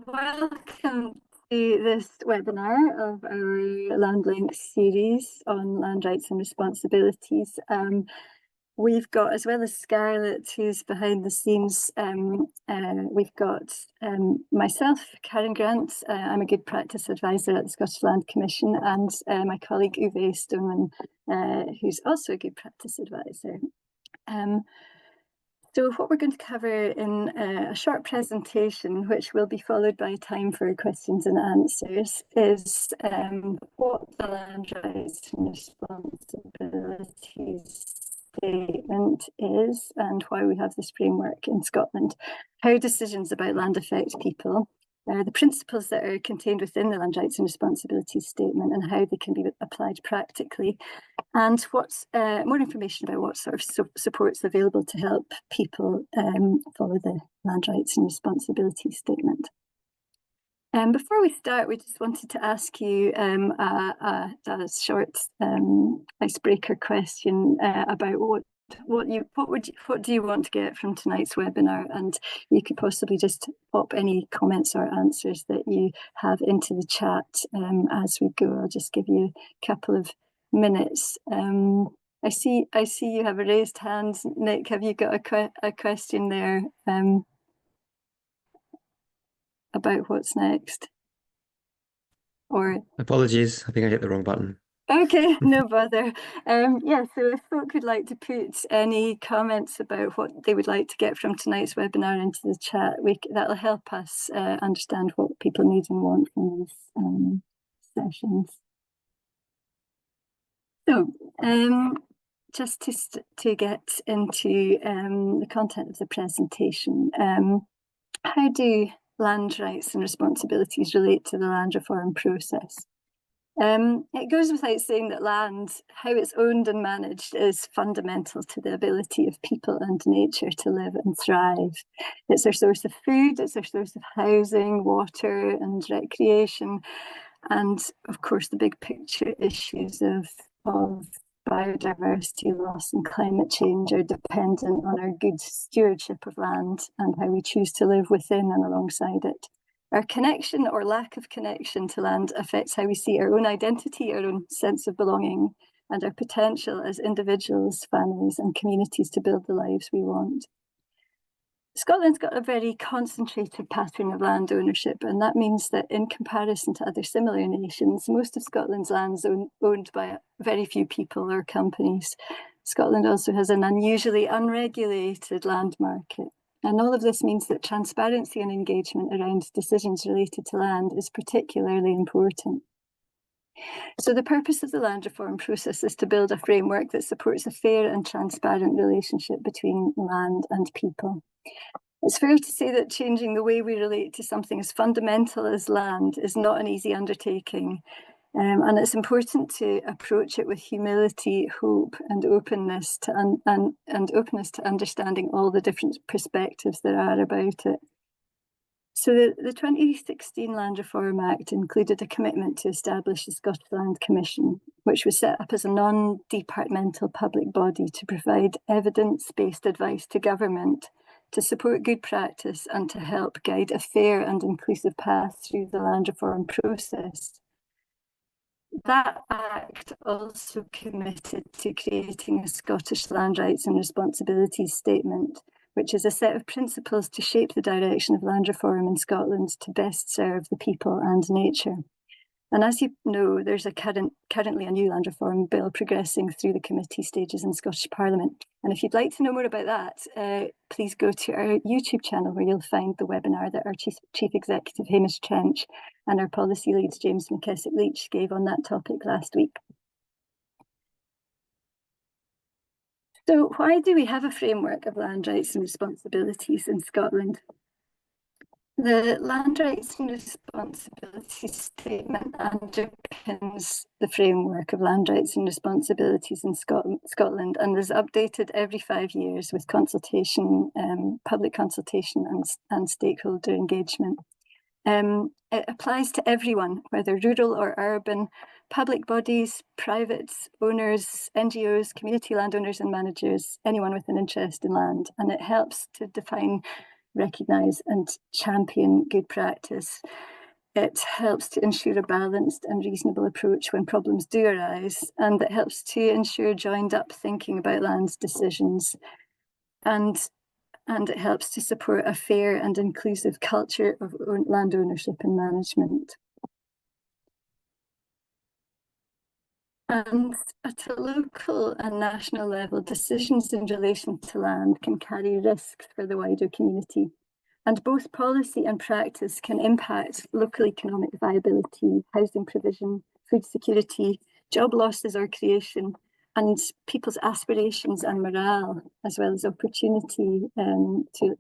Welcome to this webinar of our Land Link series on land rights and responsibilities. We've got, as well as Scarlett, who's behind the scenes, we've got myself, Karen Grant. I'm a good practice advisor at the Scottish Land Commission, and my colleague Uwe Stoneman, who's also a good practice advisor. So what we're going to cover in a short presentation, which will be followed by time for questions and answers, is what the Land Rights and Responsibilities Statement is and why we have this framework in Scotland, how decisions about land affect people, the principles that are contained within the Land Rights and Responsibilities Statement and how they can be applied practically, and what's more information about what sort of supports available to help people follow the Land Rights and Responsibilities Statement. Before we start, we just wanted to ask you a short icebreaker question about what do you want to get from tonight's webinar, and you could possibly just pop any comments or answers that you have into the chat as we go. I'll just give you a couple of minutes. I see you have a raised hand. Nick, have you got a question there about what's next? Or apologies, I think I hit the wrong button. Okay, no bother. Yeah, so if folk would like to put any comments about what they would like to get from tonight's webinar into the chat, that'll help us understand what people need and want from these sessions. So, just to get into the content of the presentation, how do land rights and responsibilities relate to the land reform process? It goes without saying that land, how it's owned and managed, is fundamental to the ability of people and nature to live and thrive. It's our source of food, it's our source of housing, water and recreation, and of course the big picture issues of biodiversity loss and climate change are dependent on our good stewardship of land and how we choose to live within and alongside it. Our connection or lack of connection to land affects how we see our own identity, our own sense of belonging, and our potential as individuals, families, and communities to build the lives we want. Scotland's got a very concentrated pattern of land ownership, and that means that in comparison to other similar nations, most of Scotland's land is owned by very few people or companies. Scotland also has an unusually unregulated land market. And all of this means that transparency and engagement around decisions related to land is particularly important. So the purpose of the land reform process is to build a framework that supports a fair and transparent relationship between land and people. It's fair to say that changing the way we relate to something as fundamental as land is not an easy undertaking. And it's important to approach it with humility, hope, and openness to understanding all the different perspectives there are about it. So the 2016 Land Reform Act included a commitment to establish the Scottish Land Commission, which was set up as a non-departmental public body to provide evidence-based advice to government, to support good practice, and to help guide a fair and inclusive path through the land reform process. That Act also committed to creating a Scottish Land Rights and Responsibilities Statement, which is a set of principles to shape the direction of land reform in Scotland to best serve the people and nature. And as you know, there's currently a new land reform bill progressing through the committee stages in Scottish Parliament. And if you'd like to know more about that, please go to our YouTube channel where you'll find the webinar that our Chief Executive Hamish Trench and our policy lead James McKessick-Leach gave on that topic last week. So why do we have a framework of land rights and responsibilities in Scotland? The Land Rights and Responsibilities Statement underpins the framework of land rights and responsibilities in Scotland and is updated every 5 years with consultation, public consultation and stakeholder engagement. It applies to everyone, whether rural or urban, public bodies, private owners, NGOs, community landowners and managers, anyone with an interest in land, and it helps to define recognise and champion good practice. It helps to ensure a balanced and reasonable approach when problems do arise, and it helps to ensure joined up thinking about land decisions. And it helps to support a fair and inclusive culture of land ownership and management. And at a local and national level, decisions in relation to land can carry risks for the wider community. And both policy and practice can impact local economic viability, housing provision, food security, job losses or creation, and people's aspirations and morale, as well as opportunity to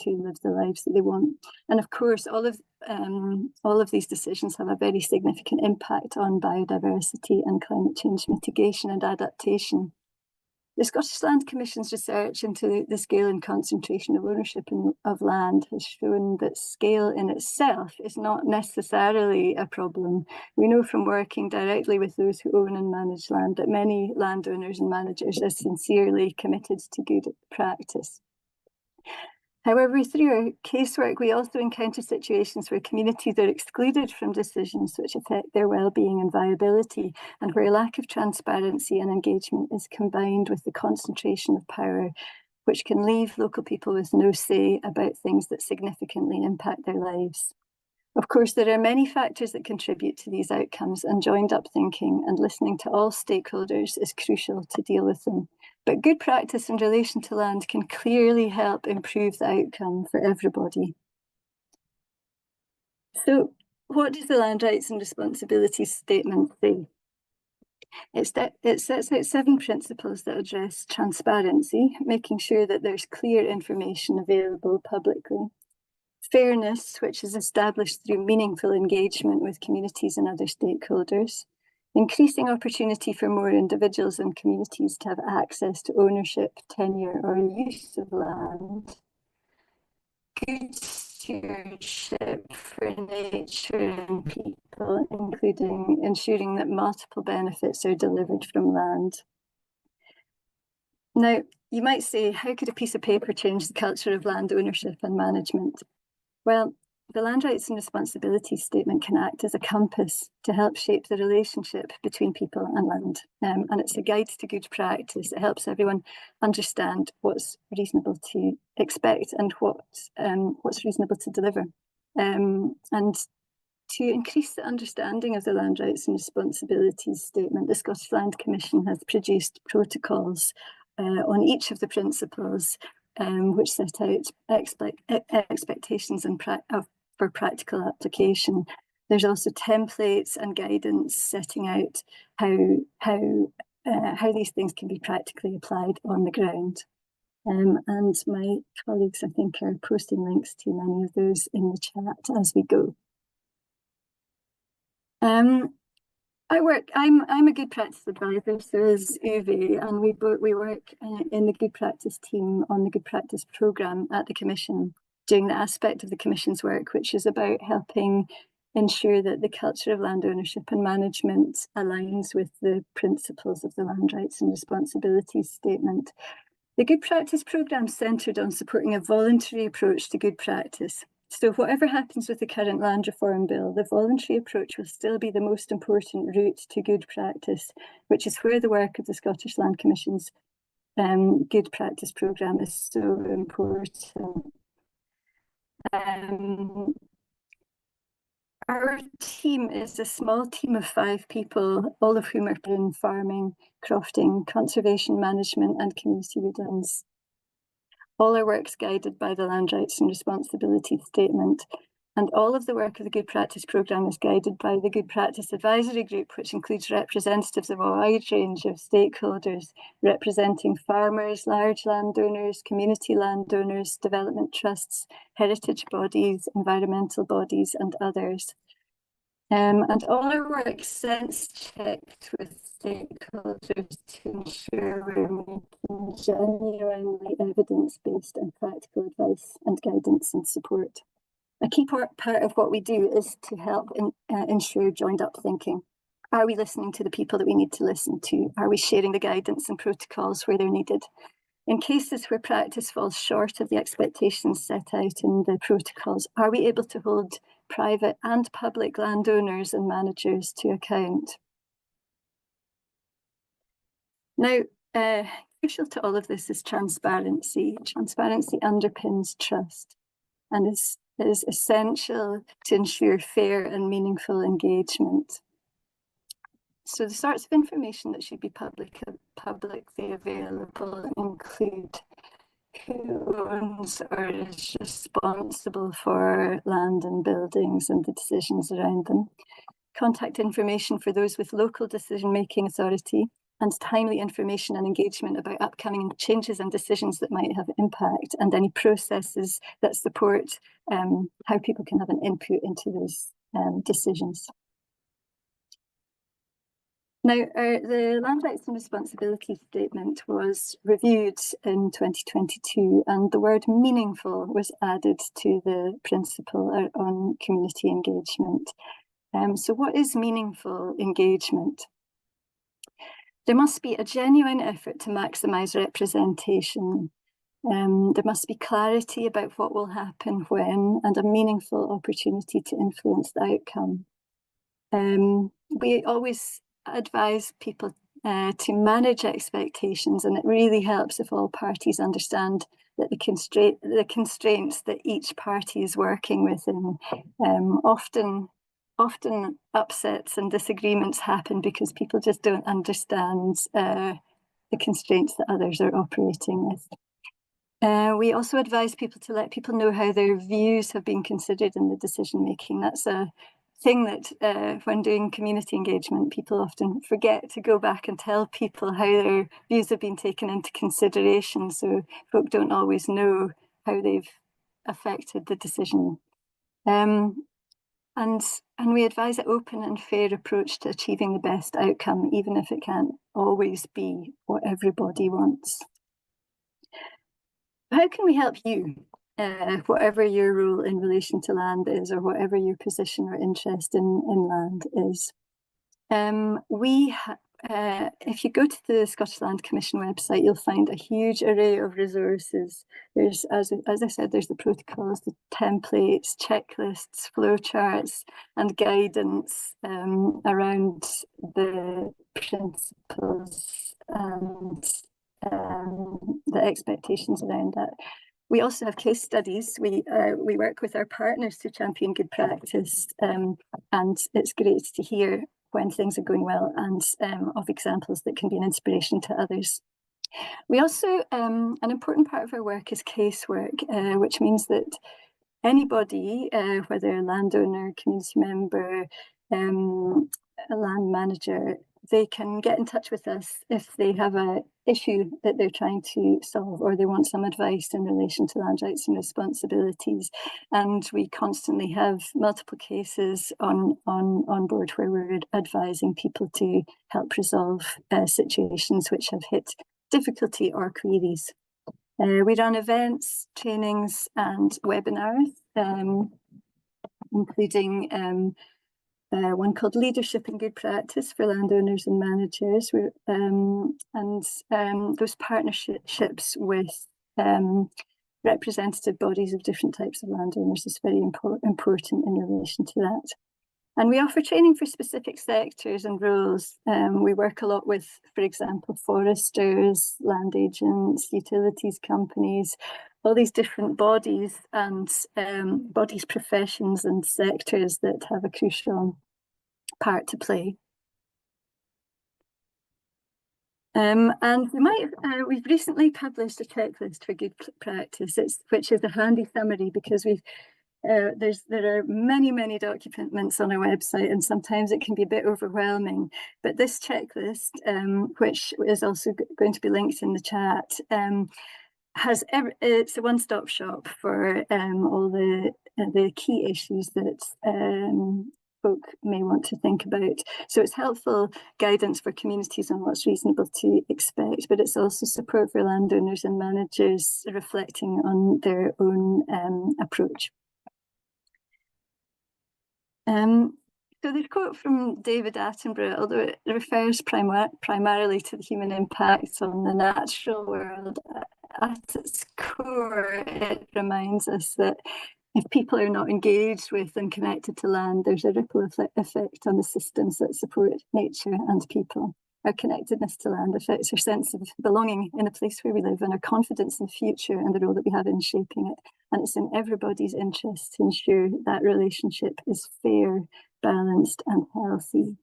live the lives that they want. And of course, all of these decisions have a very significant impact on biodiversity and climate change mitigation and adaptation. The Scottish Land Commission's research into the scale and concentration of ownership of land has shown that scale in itself is not necessarily a problem. We know from working directly with those who own and manage land that many landowners and managers are sincerely committed to good practice. However, through our casework, we also encounter situations where communities are excluded from decisions which affect their well-being and viability, and where a lack of transparency and engagement is combined with the concentration of power, which can leave local people with no say about things that significantly impact their lives. Of course, there are many factors that contribute to these outcomes, and joined up thinking and listening to all stakeholders is crucial to deal with them. But good practice in relation to land can clearly help improve the outcome for everybody. So, what does the Land Rights and Responsibilities Statement say? It sets out 7 principles that address transparency, making sure that there's clear information available publicly. Fairness, which is established through meaningful engagement with communities and other stakeholders. Increasing opportunity for more individuals and communities to have access to ownership, tenure, or use of land. Good stewardship for nature and people, including ensuring that multiple benefits are delivered from land. Now, you might say, how could a piece of paper change the culture of land ownership and management? Well, the Land Rights and Responsibilities Statement can act as a compass to help shape the relationship between people and land. And it's a guide to good practice. It helps everyone understand what's reasonable to expect and what's reasonable to deliver. And to increase the understanding of the Land Rights and Responsibilities Statement, the Scottish Land Commission has produced protocols on each of the principles, which set out expectations and for practical application. There's also templates and guidance setting out how these things can be practically applied on the ground. And my colleagues, I think, are posting links to many of those in the chat as we go. I'm a good practice advisor, so is Uwe, and we work in the good practice team on the good practice programme at the Commission, doing the aspect of the Commission's work which is about helping ensure that the culture of land ownership and management aligns with the principles of the Land Rights and Responsibilities Statement. The good practice programme is centred on supporting a voluntary approach to good practice. So whatever happens with the current land reform bill, the voluntary approach will still be the most important route to good practice, which is where the work of the Scottish Land Commission's good practice programme is so important. Our team is a small team of 5 people, all of whom are in farming, crofting, conservation management and community woodlands. All our work is guided by the Land Rights and Responsibilities Statement, and all of the work of the Good Practice Programme is guided by the Good Practice Advisory Group, which includes representatives of a wide range of stakeholders, representing farmers, large landowners, community landowners, development trusts, heritage bodies, environmental bodies, and others. And all our work sense checked with stakeholders to ensure we're making genuinely evidence-based and practical advice and guidance and support. A key part of what we do is to help ensure joined up thinking. Are we listening to the people that we need to listen to? Are we sharing the guidance and protocols where they're needed? In cases where practice falls short of the expectations set out in the protocols, are we able to hold private and public landowners and managers to account? Now, crucial to all of this is transparency. Transparency underpins trust and is essential to ensure fair and meaningful engagement. So the sorts of information that should be publicly available include who owns or is responsible for land and buildings and the decisions around them, contact information for those with local decision-making authority, and timely information and engagement about upcoming changes and decisions that might have impact, and any processes that support how people can have an input into those decisions. Now, the Land Rights and Responsibility Statement was reviewed in 2022, and the word meaningful was added to the principle on community engagement. So what is meaningful engagement? There must be a genuine effort to maximise representation. There must be clarity about what will happen when, and a meaningful opportunity to influence the outcome. We always advise people to manage expectations, and it really helps if all parties understand that the constraints that each party is working within. Often upsets and disagreements happen because people just don't understand the constraints that others are operating with. We also advise people to let people know how their views have been considered in the decision making. That's a thing that when doing community engagement, people often forget to go back and tell people how their views have been taken into consideration. So folk don't always know how they've affected the decision. And we advise an open and fair approach to achieving the best outcome, even if it can't always be what everybody wants. How can we help you, whatever your role in relation to land is, or whatever your position or interest in land is? If you go to the Scottish Land Commission website, you'll find a huge array of resources. There's, as I said, there's the protocols, the templates, checklists, flowcharts, and guidance around the principles and the expectations around that. We also have case studies. We work with our partners to champion good practice, and it's great to hear when things are going well and of examples that can be an inspiration to others. We also, an important part of our work is casework, which means that anybody, whether a landowner, community member, a land manager, they can get in touch with us if they have an issue that they're trying to solve, or they want some advice in relation to land rights and responsibilities. And we constantly have multiple cases on board where we're advising people to help resolve situations which have hit difficulty or queries. We run events, trainings, and webinars, including one called Leadership in Good Practice for landowners and managers, and those partnerships with representative bodies of different types of landowners is very important in relation to that. And we offer training for specific sectors and roles. We work a lot with, for example, foresters, land agents, utilities companies, all these different bodies and bodies, professions and sectors that have a crucial part to play. And we've recently published a checklist for good practice, which is a handy summary because there are many documents on our website, and sometimes it can be a bit overwhelming. But this checklist, which is also going to be linked in the chat, it's a one-stop shop for all the key issues that folk may want to think about. So it's helpful guidance for communities on what's reasonable to expect, but it's also support for landowners and managers reflecting on their own approach. So So the quote from David Attenborough, although it refers primarily to the human impacts on the natural world, at its core, it reminds us that if people are not engaged with and connected to land, there's a ripple effect on the systems that support nature and people. Our connectedness to land affects our sense of belonging in the place where we live and our confidence in the future and the role that we have in shaping it. And it's in everybody's interest to ensure that relationship is fair, balanced and healthy.